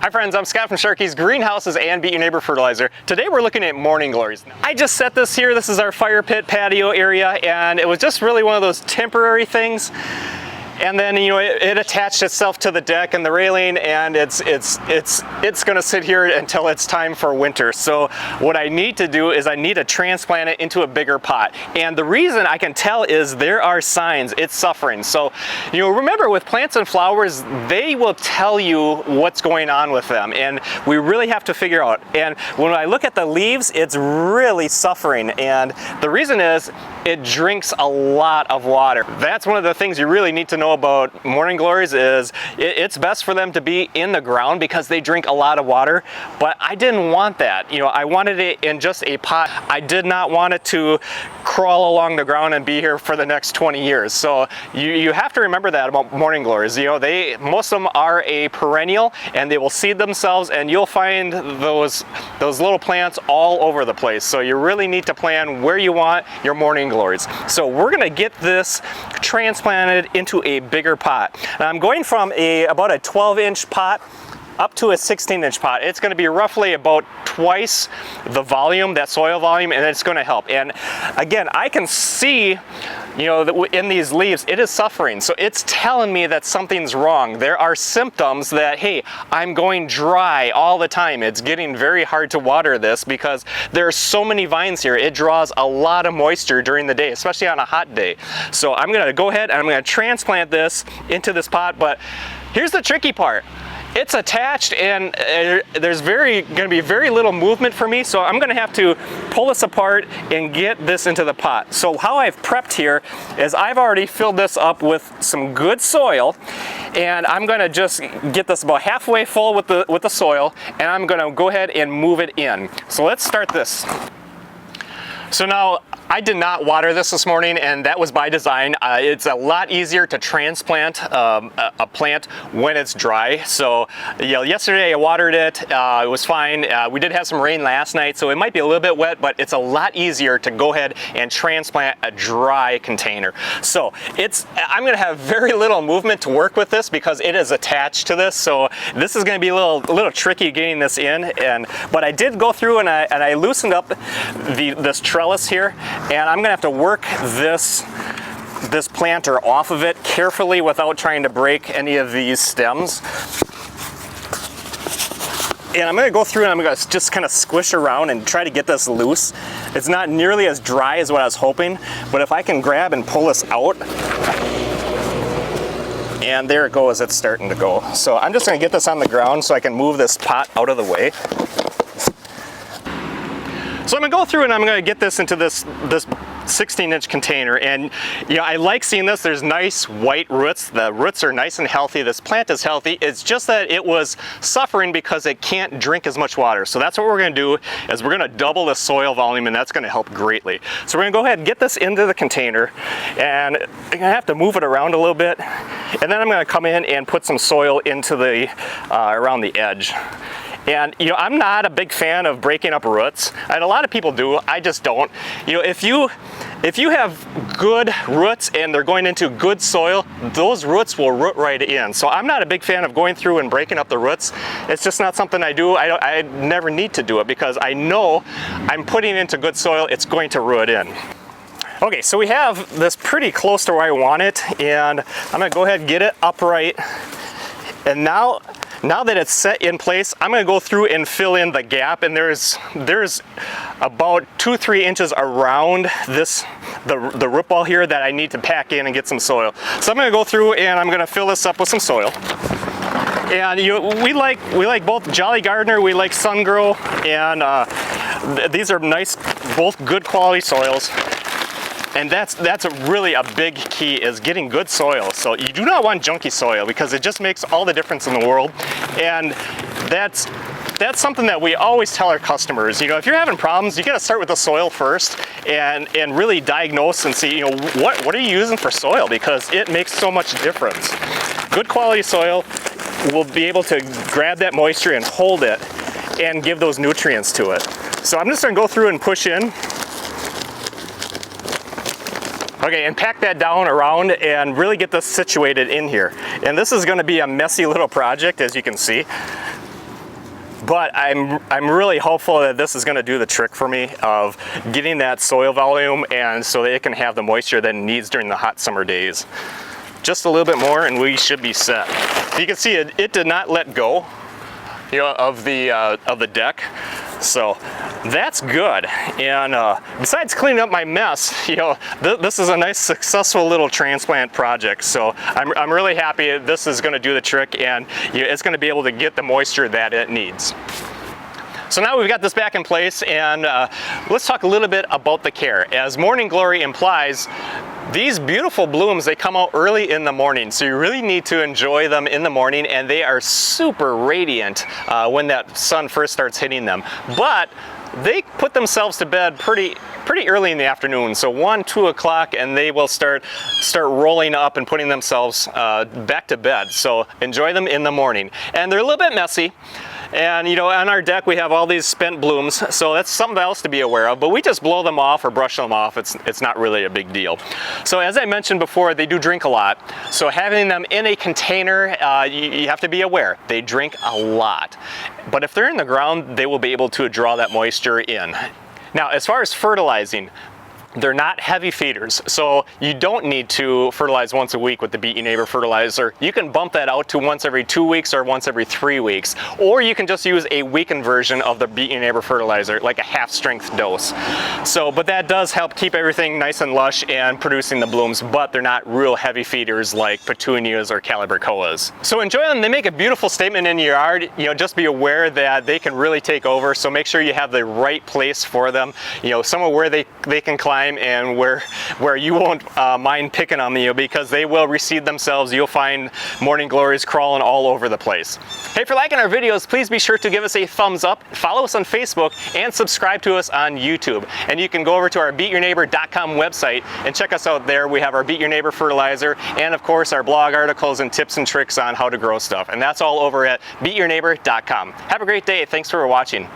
Hi friends, I'm Scott from Sharky's Greenhouses and Beat Your Neighbor Fertilizer. Today we're looking at morning glories. I just set this here. This is our fire pit patio area, and it was just really one of those temporary things. And then, you know, it attached itself to the deck and the railing, and it's gonna sit here until it's time for winter. So what I need to do is I need to transplant it into a bigger pot. And the reason I can tell is there are signs it's suffering. So, you know, remember with plants and flowers, they will tell you what's going on with them, and we really have to figure out. And when I look at the leaves, it's really suffering, and the reason is it drinks a lot of water. That's one of the things you really need to know about morning glories is it's best for them to be in the ground because they drink a lot of water, but I didn't want that. You know, I wanted it in just a pot. I did not want it to crawl along the ground and be here for the next 20 years. So you have to remember that about morning glories. You know, most of them are a perennial and they will seed themselves, and you'll find those little plants all over the place. So you really need to plan where you want your morning glories. So we're gonna get this transplanted into a bigger pot. And I'm going from about a 12-inch pot up to a 16-inch pot. It's going to be roughly about twice the volume, that soil volume, and it's going to help. And again, I can see, you know, that in these leaves, it is suffering. So it's telling me that something's wrong. There are symptoms that, hey, I'm going dry all the time. It's getting very hard to water this because there are so many vines here. It draws a lot of moisture during the day, especially on a hot day. So I'm going to go ahead and I'm going to transplant this into this pot. But here's the tricky part. It's attached, and there's going to be very little movement for me, so I'm going to have to pull this apart and get this into the pot. So how I've prepped here is I've already filled this up with some good soil, and I'm going to just get this about halfway full with the soil, and I'm going to go ahead and move it in. So let's start this. So now, I did not water this morning, and that was by design. It's a lot easier to transplant a plant when it's dry. So, you know, yesterday I watered it. It was fine. We did have some rain last night, so it might be a little bit wet, but it's a lot easier to go ahead and transplant a dry container. So I'm going to have very little movement to work with this because it is attached to this. So this is going to be a little tricky getting this in. But I did go through and I loosened up this trellis here. And I'm gonna have to work this planter off of it carefully without trying to break any of these stems. And I'm gonna go through and I'm gonna just kind of squish around and try to get this loose. It's not nearly as dry as what I was hoping, but if I can grab and pull this out, and there it goes, it's starting to go. So I'm just gonna get this on the ground so I can move this pot out of the way. So I'm gonna go through and I'm gonna get this into this 16-inch container, and you know, I like seeing this. There's nice white roots. The roots are nice and healthy. This plant is healthy. It's just that it was suffering because it can't drink as much water. So that's what we're gonna do is we're gonna double the soil volume, and that's gonna help greatly. So we're gonna go ahead and get this into the container, and I'm gonna have to move it around a little bit, and then I'm gonna come in and put some soil into the around the edge. And you know, I'm not a big fan of breaking up roots, and a lot of people do. I just don't. You know, if you have good roots and they're going into good soil, those roots will root right in. So I'm not a big fan of going through and breaking up the roots. It's just not something I do. I never need to do it because I know I'm putting it into good soil. It's going to root in. Okay, so we have this pretty close to where I want it, and I'm gonna go ahead and get it upright. And now that it's set in place, I'm going to go through and fill in the gap, and there's about 2-3 inches around the root ball here that I need to pack in and get some soil. So I'm going to go through and I'm going to fill this up with some soil. And you know, we like both Jolly Gardener, we like Sun Grow, and these are nice, both good quality soils. And that's really a big key, is getting good soil. So you do not want junky soil because it just makes all the difference in the world. And that's something that we always tell our customers. You know, if you're having problems, you got to start with the soil first and really diagnose and see, you know, what are you using for soil, because it makes so much difference. Good quality soil will be able to grab that moisture and hold it and give those nutrients to it. So I'm just going to go through and push in. Okay, and pack that down around and really get this situated in here. And this is going to be a messy little project, as you can see. But I'm really hopeful that this is going to do the trick for me of getting that soil volume and so that it can have the moisture that it needs during the hot summer days. Just a little bit more and we should be set. You can see it did not let go, you know, of the deck. So that's good. And besides cleaning up my mess, you know, this is a nice successful little transplant project. So I'm really happy this is going to do the trick, and you know, it's going to be able to get the moisture that it needs. So now we've got this back in place, and let's talk a little bit about the care. As Morning Glory implies, these beautiful blooms, they come out early in the morning, so you really need to enjoy them in the morning, and they are super radiant when that sun first starts hitting them. But they put themselves to bed pretty early in the afternoon, so 1, 2 o'clock, and they will start rolling up and putting themselves back to bed. So enjoy them in the morning. And they're a little bit messy. And you know, on our deck we have all these spent blooms, so that's something else to be aware of, but we just blow them off or brush them off. It's not really a big deal. So as I mentioned before, they do drink a lot, so having them in a container, you have to be aware, they drink a lot. But if they're in the ground, they will be able to draw that moisture in. Now, as far as fertilizing, they're not heavy feeders, so you don't need to fertilize once a week with the Beat Your Neighbor fertilizer. You can bump that out to once every 2 weeks or once every 3 weeks, or you can just use a weakened version of the Beat Your Neighbor fertilizer, like a half-strength dose. So, but that does help keep everything nice and lush and producing the blooms, but they're not real heavy feeders like petunias or calibrachoas. So enjoy them. They make a beautiful statement in your yard. You know, just be aware that they can really take over, so make sure you have the right place for them. You know, somewhere where they can climb and where you won't mind picking on them, because they will reseed themselves. You'll find morning glories crawling all over the place. Hey, if you're liking our videos, please be sure to give us a thumbs up, follow us on Facebook, and subscribe to us on YouTube. And you can go over to our beatyourneighbor.com website and check us out there. We have our Beat Your Neighbor fertilizer and of course our blog articles and tips and tricks on how to grow stuff. And that's all over at beatyourneighbor.com. Have a great day. Thanks for watching.